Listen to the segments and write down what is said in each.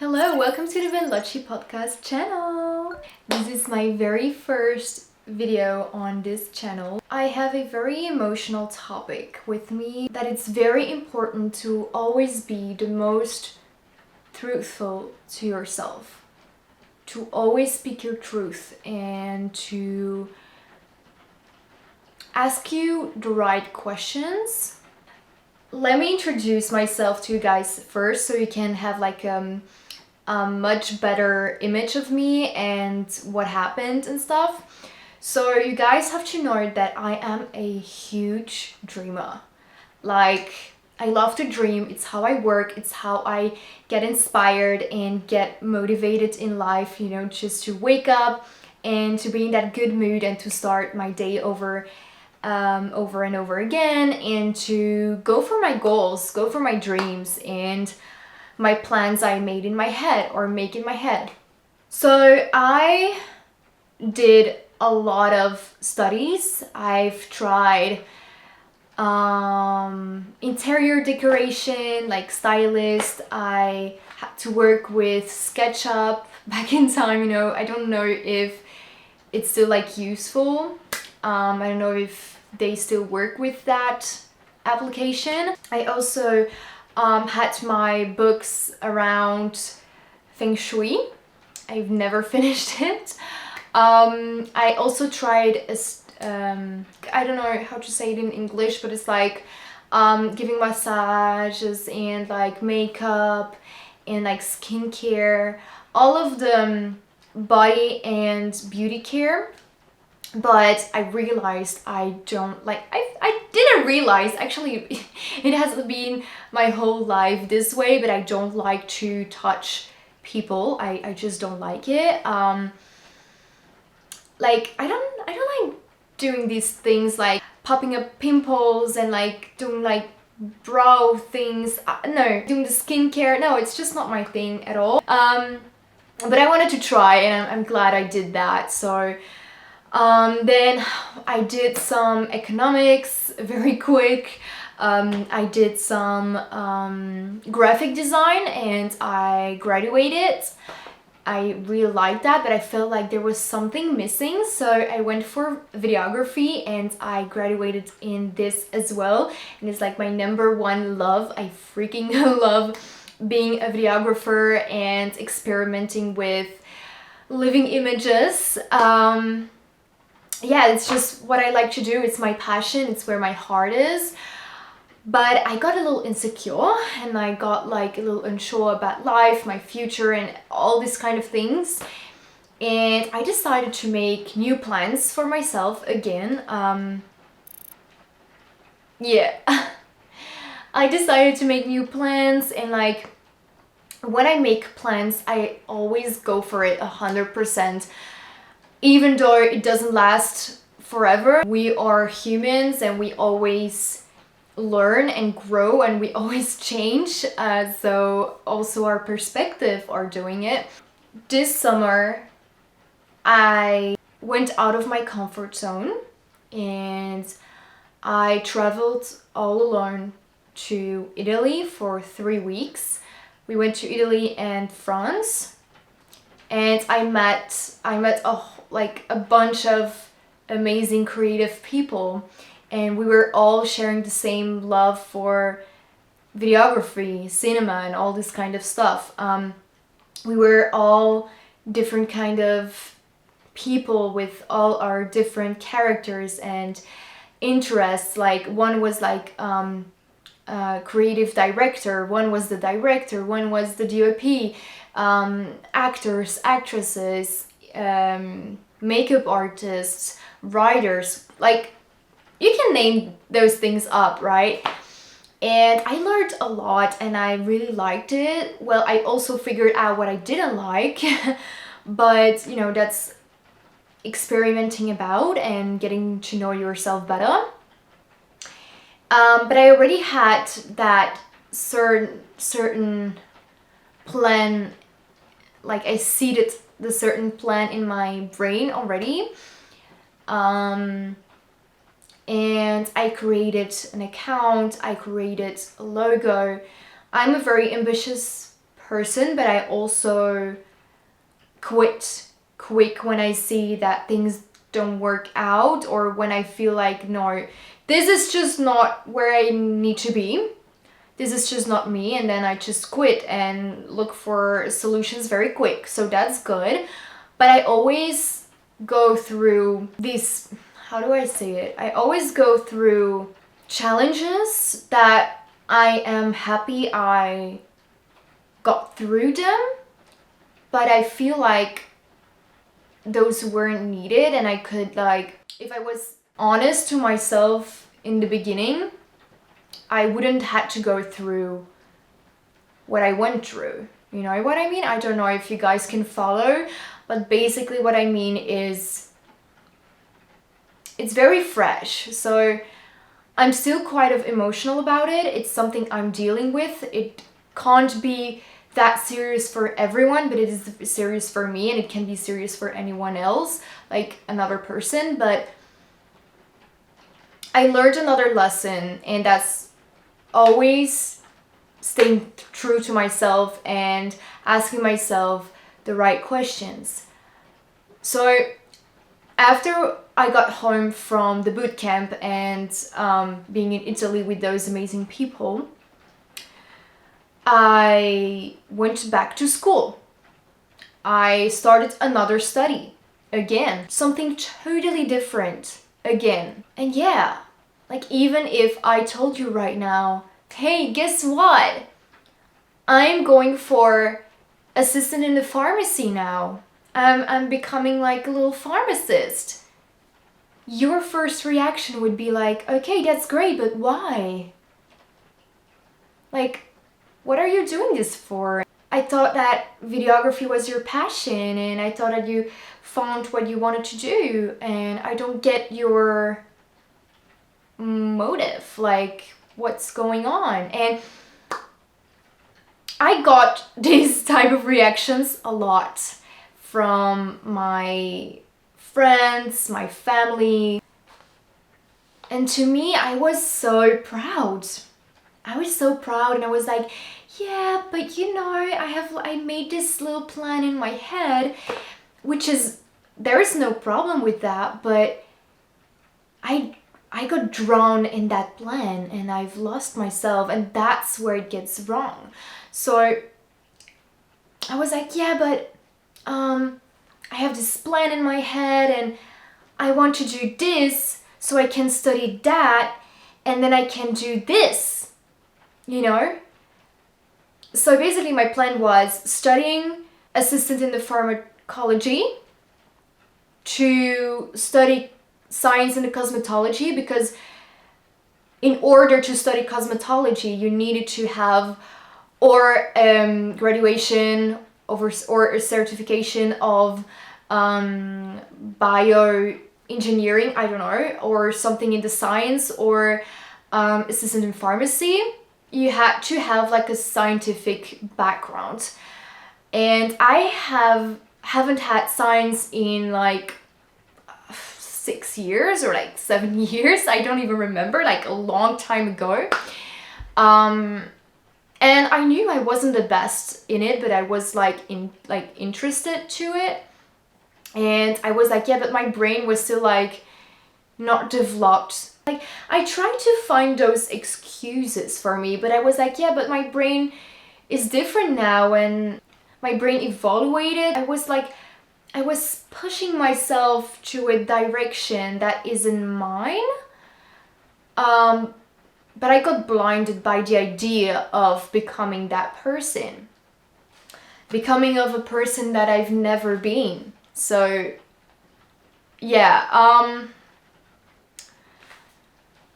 Hello, welcome to the Venlauci podcast channel. This is my very first video on this channel. I have a very emotional topic with me that it's very important to always be the most truthful to yourself, to always speak your truth and to ask you the right questions. Let me introduce myself to you guys first so you can have like a much better image of me and what happened and stuff. So you guys have to know that I am a huge dreamer. Like, I love to dream. It's how I work. It's how I get inspired and get motivated in life, just to wake up and to be in that good mood and to start my day over and over again, and to go for my goals, go for my dreams and my plans I made in my head or make in my head. So I did a lot of studies. I've tried interior decoration, like stylist. I had to work with SketchUp back in time. I don't know if it's still like useful. I don't know if they still work with that application. I also had my books around Feng Shui. I've never finished it. I also tried, I don't know how to say it in English, but it's like giving massages and like makeup and like skincare, all of the body and beauty care. But I realized I don't like, I didn't realize, actually it has been my whole life this way, but I don't like to touch people. I just don't like it. Like I don't like doing these things like popping up pimples and like doing like brow things. No, doing the skincare, no, it's just not my thing at all. But I wanted to try and I'm glad I did that. So then I did some economics very quick. I did some graphic design and I graduated. I really liked that, but I felt like there was something missing. So I went for videography and I graduated in this as well. And it's like my number one love. I freaking love being a videographer and experimenting with living images. Yeah, it's just what I like to do. It's my passion. It's where my heart is. But I got a little insecure and I got like a little unsure about life, my future and all these kind of things. And I decided to make new plans for myself again. Yeah, I decided to make new plans, and like when I make plans, I always go for it 100%. Even though it doesn't last forever. We are humans and we always learn and grow and we always change. So also our perspective are doing it. This summer, I went out of my comfort zone and I traveled all alone to Italy for 3 weeks. We went to Italy and France, and I met a bunch of amazing creative people, and we were all sharing the same love for videography, cinema and all this kind of stuff. We were all different kind of people with all our different characters and interests. Like one was like creative director, one was the director, one was the DOP, actors, actresses, makeup artists, writers, like you can name those things up, right? And I learned a lot and I really liked it. Well, I also figured out what I didn't like, but that's experimenting about and getting to know yourself better. But I already had that certain plan, like I seeded the certain plan in my brain already. And I created an account, I created a logo. I'm a very ambitious person, but I also quit quick when I see that things don't work out, or when I feel like, no, this is just not where I need to be. This is just not me, and then I just quit and look for solutions very quick. So that's good. But I always go through these, how do I say it? I always go through challenges that I am happy I got through them, but I feel like those weren't needed, and I could, like, if I was honest to myself in the beginning, I wouldn't have to go through what I went through. You know what I mean? I don't know if you guys can follow, but basically what I mean is it's very fresh. So I'm still quite of emotional about it. It's something I'm dealing with. It can't be that serious for everyone, but it is serious for me, and it can be serious for anyone else, like another person. But I learned another lesson, and that's always staying true to myself and asking myself the right questions. So after I got home from the boot camp and being in Italy with those amazing people, I went back to school. I started another study again, something totally different again. And yeah, like, even if I told you right now, hey, guess what? I'm going for assistant in the pharmacy now. I'm becoming like a little pharmacist. Your first reaction would be like, okay, that's great, but why? Like, what are you doing this for? I thought that videography was your passion, and I thought that you found what you wanted to do, and I don't get your motive, like, what's going on? And I got these type of reactions a lot from my friends, my family, and to me, I was so proud. I was so proud, and I was like, yeah, but you know, I made this little plan in my head, which is, there is no problem with that, but I got drawn in that plan, and I've lost myself, and that's where it gets wrong. So I was like, yeah, but I have this plan in my head, and I want to do this so I can study that, and then I can do this, you know? So basically my plan was studying assistant in the pharmacology, to study science in the cosmetology, because in order to study cosmetology you needed to have or graduation or a certification of bioengineering, I don't know, or something in the science, or assistant in pharmacy. You had to have like a scientific background, and I haven't had science in like 6 years or like 7 years. I don't even remember, like a long time ago. And I knew I wasn't the best in it, but I was like interested to it. And I was like, yeah, but my brain was still like not developed. Like, I tried to find those excuses for me, but I was like, yeah, but my brain is different now, and my brain evaluated. I was pushing myself to a direction that isn't mine. But I got blinded by the idea of becoming that person. Becoming of a person that I've never been. So, yeah,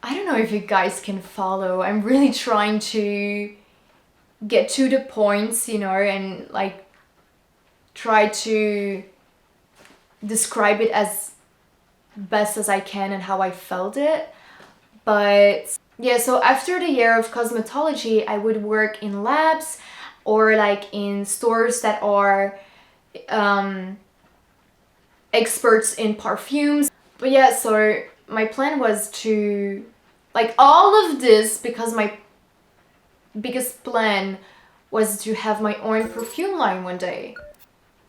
I don't know if you guys can follow. I'm really trying to get to the points, you know, and like try to describe it as best as I can and how I felt it. But yeah, so after the year of cosmetology, I would work in labs or like in stores that are experts in perfumes. But yeah, so my plan was to, like, all of this, because my biggest plan was to have my own perfume line one day.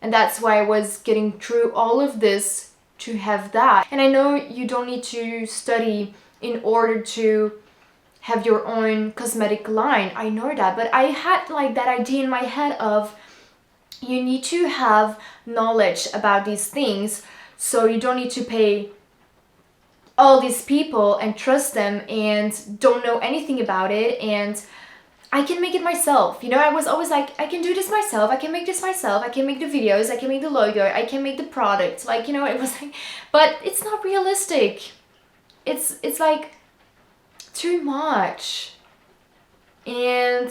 And that's why I was getting through all of this to have that. And I know you don't need to study in order to have your own cosmetic line. I know that, but I had like that idea in my head of you need to have knowledge about these things, so you don't need to pay all these people and trust them and don't know anything about it, and I can make it myself. You know, I was always like, I can do this myself, I can make this myself, I can make the videos, I can make the logo, I can make the product. Like, you know, it was like, but it's not realistic. It's like too much. And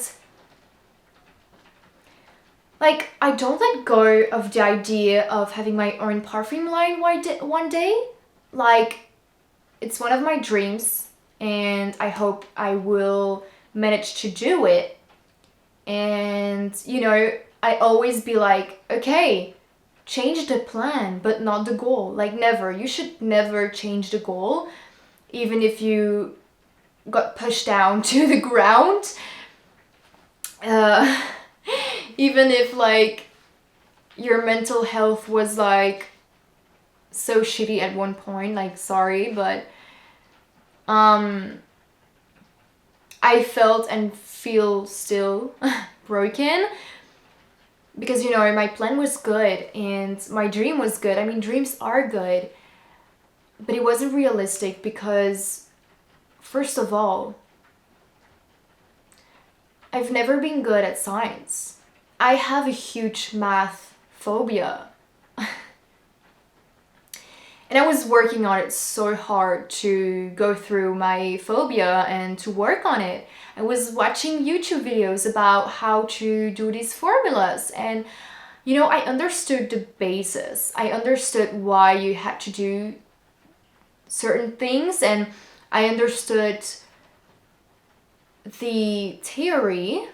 like, I don't let go of the idea of having my own perfume line one day. Like, it's one of my dreams, and I hope I will manage to do it. And, you know, I always be like, okay, change the plan, but not the goal. Like, never. You should never change the goal, even if you got pushed down to the ground. Even if like your mental health was like so shitty at one point, like, sorry, but I felt and feel still broken, because, you know, my plan was good and my dream was good. I mean, dreams are good, but it wasn't realistic because, first of all, I've never been good at science. I have a huge math phobia. And I was working on it so hard to go through my phobia and to work on it. I was watching YouTube videos about how to do these formulas, and, you know, I understood the basis. I understood why you had to do certain things, and I understood the theory,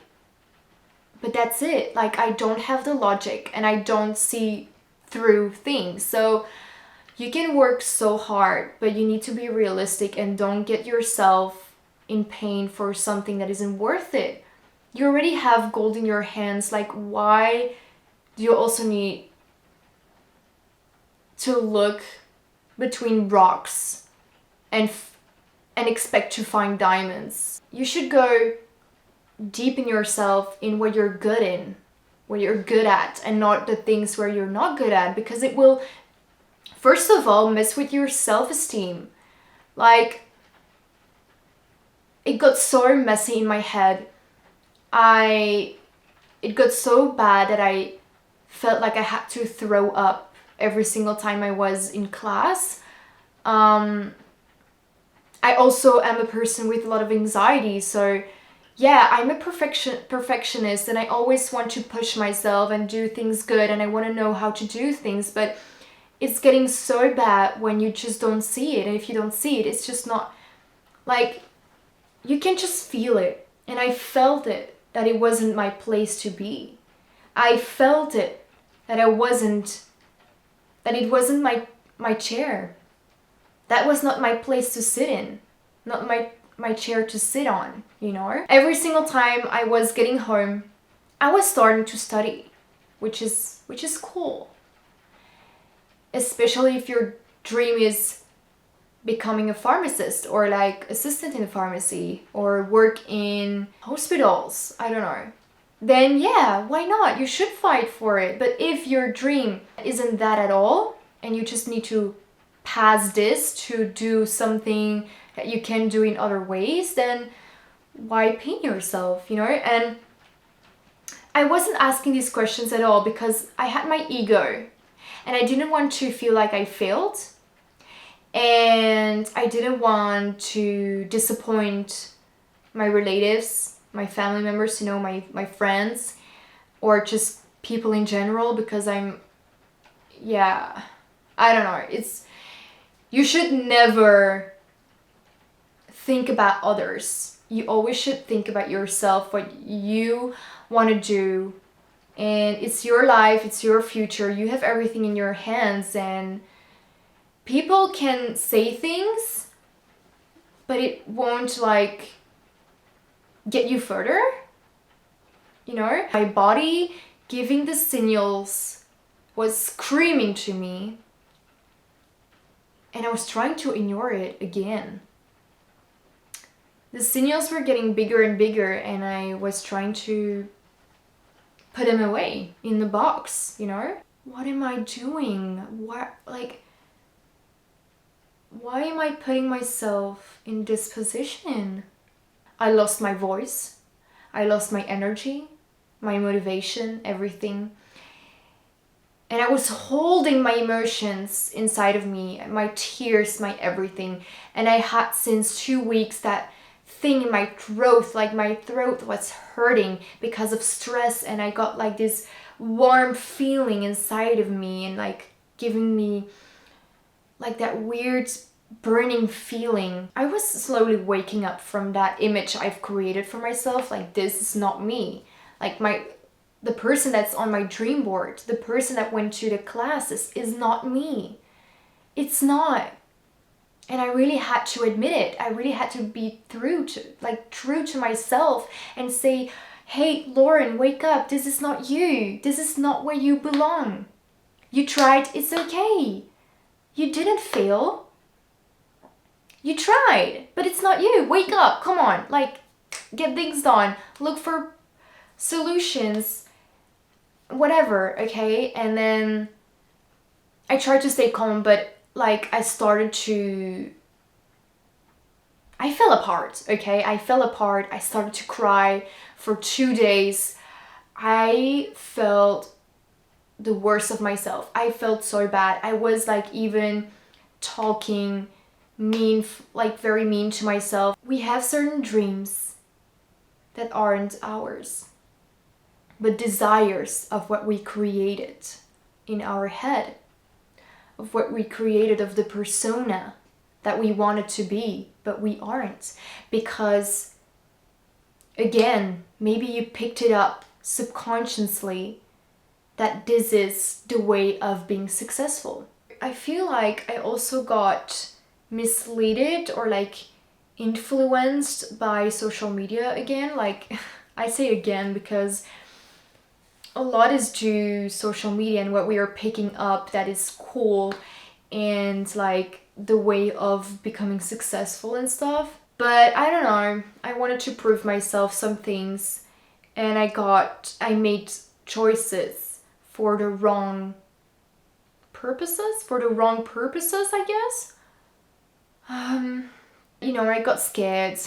but that's it. Like, I don't have the logic and I don't see through things. So you can work so hard, but you need to be realistic and don't get yourself in pain for something that isn't worth it. You already have gold in your hands. Like, why do you also need to look between rocks and expect to find diamonds? You should go deep in yourself, in what you're good in, what you're good at, and not the things where you're not good at, because it will, first of all, mess with your self-esteem. Like, it got so messy in my head. It got so bad that I felt like I had to throw up every single time I was in class. I also am a person with a lot of anxiety, so yeah, I'm a perfectionist, and I always want to push myself and do things good, and I want to know how to do things, but it's getting so bad when you just don't see it. And if you don't see it, it's just not, like, you can just feel it. And I felt it, that it wasn't my place to be. I felt it, that it wasn't my chair. That was not my place to sit in, not my chair to sit on, you know? Every single time I was getting home, I was starting to study, which is cool. Especially if your dream is becoming a pharmacist, or like assistant in a pharmacy, or work in hospitals, I don't know. Then yeah, why not? You should fight for it. But if your dream isn't that at all, and you just need to pass this to do something that you can do in other ways, then why pain yourself, you know? And I wasn't asking these questions at all because I had my ego, and I didn't want to feel like I failed, and I didn't want to disappoint my relatives, my family members, you know, my friends, or just people in general, because I don't know, you should never think about others. You always should think about yourself, what you want to do, and it's your life, it's your future. You have everything in your hands, and people can say things, but it won't like get you further. you know? My body giving the signals was screaming to me, and I was trying to ignore it again. The signals were getting bigger and bigger, and I was trying to put them away in the box, you know? What am I doing? Why am I putting myself in this position? I lost my voice. I lost my energy, my motivation, everything. And I was holding my emotions inside of me, my tears, my everything. And I had since 2 weeks that thing in my throat, like my throat was hurting because of stress, and I got like this warm feeling inside of me and like giving me like that weird burning feeling. I was slowly waking up from that image I've created for myself, like this is not me. Like the person that's on my dream board, the person that went to the classes is not me. It's not. And I really had to admit it. I really had to be true to myself and say, hey, Lauren, wake up. This is not you. This is not where you belong. You tried. It's okay. You didn't fail. You tried, but it's not you. Wake up. Come on. Like, get things done. Look for solutions. Whatever, okay? And then I tried to stay calm, but like I fell apart, okay? I fell apart. I started to cry for 2 days. I felt the worst of myself. I felt so bad. I was like even talking very mean to myself. We have certain dreams that aren't ours, but desires of what we created in our head, of what we created, of the persona that we wanted to be, but we aren't. Because, again, maybe you picked it up subconsciously that this is the way of being successful. I feel like I also got misled or like influenced by social media again. Like, I say again because a lot is due social media and what we are picking up that is cool and like the way of becoming successful and stuff. But I don't know, I wanted to prove myself some things, and I made choices for the wrong purposes, I guess. You know, I got scared,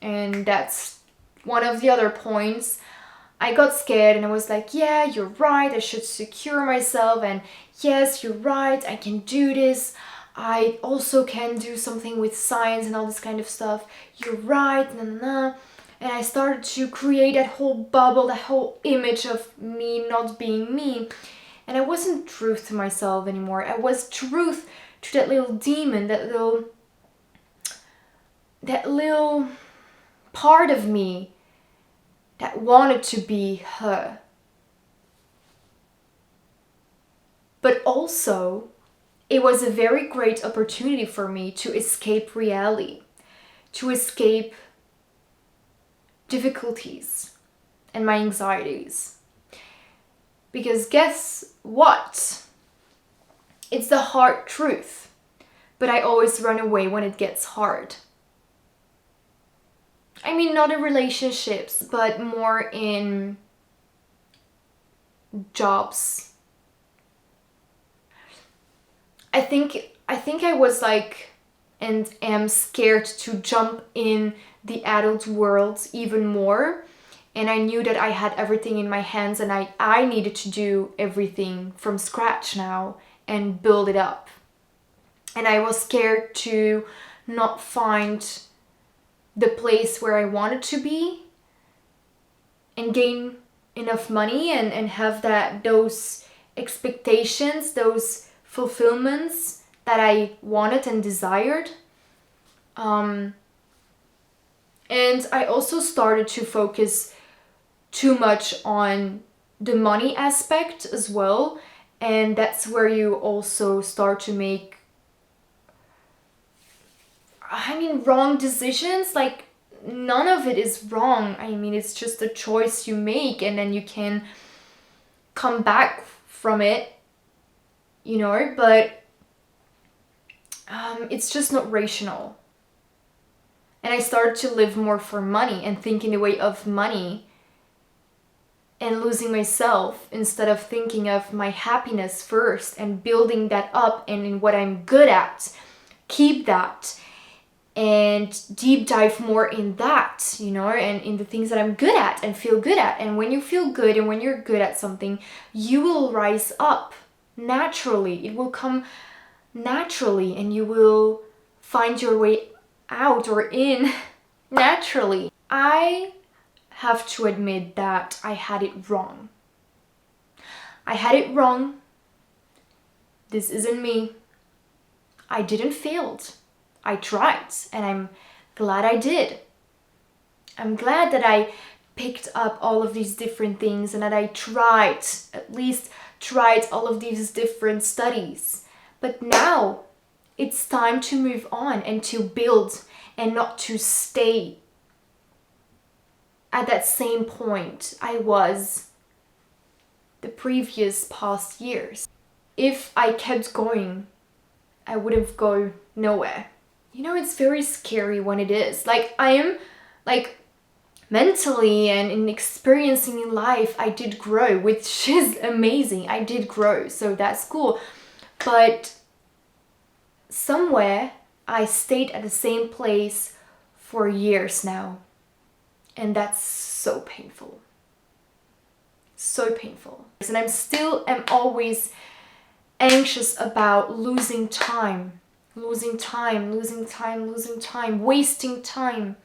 and that's one of the other points. I got scared and I was like, yeah, you're right, I should secure myself, and yes, you're right, I can do this. I also can do something with science and all this kind of stuff. You're right, na na na. And I started to create that whole bubble, that whole image of me not being me. And I wasn't truth to myself anymore. I was truth to that little demon, that little part of me that wanted to be her. But also, it was a very great opportunity for me to escape reality, to escape difficulties and my anxieties. Because guess what? It's the hard truth, but I always run away when it gets hard. I mean, not in relationships, but more in jobs. I think I was like, and am scared to jump in the adult world even more. And I knew that I had everything in my hands, and I needed to do everything from scratch now and build it up. And I was scared to not find the place where I wanted to be and gain enough money and have those expectations, those fulfillments that I wanted and desired. And I also started to focus too much on the money aspect as well. And that's where you also start to make, wrong decisions. Like, none of it is wrong. I mean, it's just a choice you make, and then you can come back from it, but it's just not rational. And I started to live more for money and think in the way of money and losing myself instead of thinking of my happiness first and building that up, and in what I'm good at, keep that and deep dive more in that, and in the things that I'm good at and feel good at. And when you feel good and when you're good at something, you will rise up naturally. It will come naturally, and you will find your way out or in naturally. I have to admit that I had it wrong. I had it wrong. This isn't me. I didn't fail. I tried, and I'm glad I did. I'm glad that I picked up all of these different things and that I at least tried all of these different studies. But now it's time to move on and to build, and not to stay at that same point I was the previous past years. If I kept going, I would have go nowhere. It's very scary when it is. I am, mentally and in experiencing in life, I did grow, which is amazing. I did grow, so that's cool. But somewhere I stayed at the same place for years now. And that's so painful. So painful. And I'm always anxious about losing time, wasting time.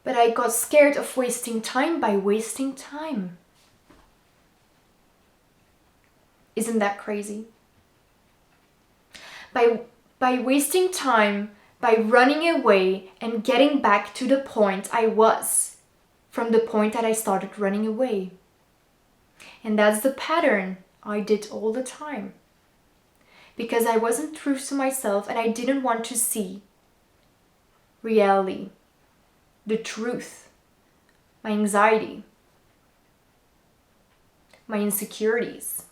But I got scared of wasting time by wasting time. Isn't that crazy? By wasting time, by running away and getting back to the point I was from the point that I started running away. And that's the pattern I did all the time. Because I wasn't true to myself, and I didn't want to see reality, the truth, my anxiety, my insecurities.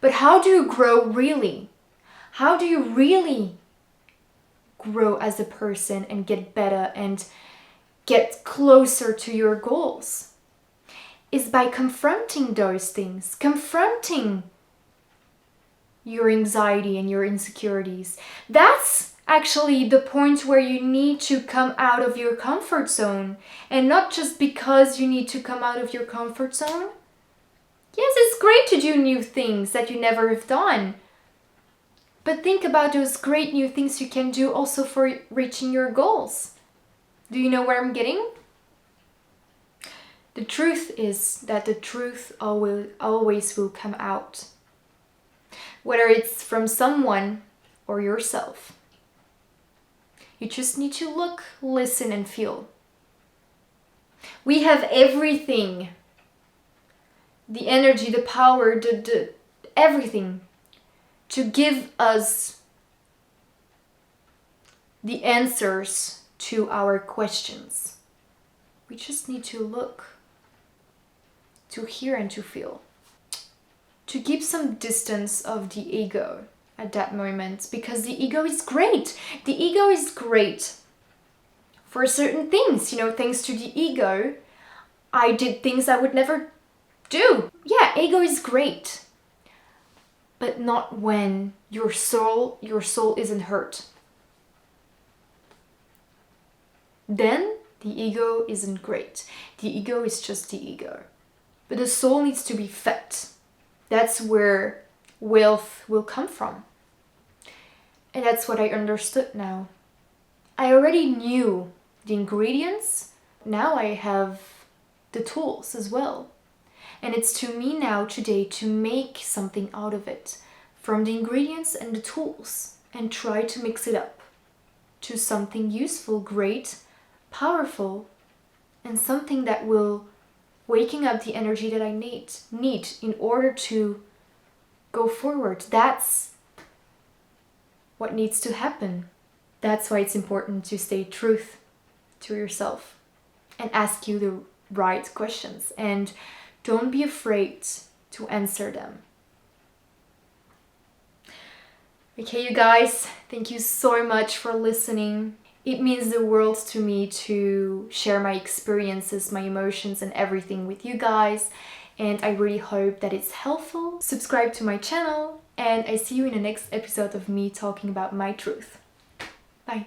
But how do you grow really? How do you really grow as a person and get better and get closer to your goals? Is by confronting those things, confronting your anxiety and your insecurities. That's actually the point where you need to come out of your comfort zone. And not just because you need to come out of your comfort zone. Yes, it's great to do new things that you never have done. But think about those great new things you can do also for reaching your goals. Do you know where I'm getting? The truth is that the truth always will come out. Whether it's from someone or yourself. You just need to look, listen, and feel. We have everything. The energy, the power, the everything to give us the answers to our questions. We just need to look, to hear, and to feel. To keep some distance of the ego at that moment, because the ego is great. The ego is great for certain things. Thanks to the ego, I did things I would never do. Yeah, ego is great. But not when your soul isn't hurt. Then the ego isn't great. The ego is just the ego. But the soul needs to be fed. That's where wealth will come from. And that's what I understood now. I already knew the ingredients. Now I have the tools as well. And it's to me now today to make something out of it. From the ingredients and the tools. And try to mix it up to something useful, great, powerful. And something that will waking up the energy that I need in order to go forward. That's what needs to happen. That's why it's important to stay truth to yourself and ask you the right questions, and don't be afraid to answer them. Okay, you guys, thank you so much for listening. It means the world to me to share my experiences, my emotions, and everything with you guys. And I really hope that it's helpful. Subscribe to my channel, and I see you in the next episode of me talking about my truth. Bye.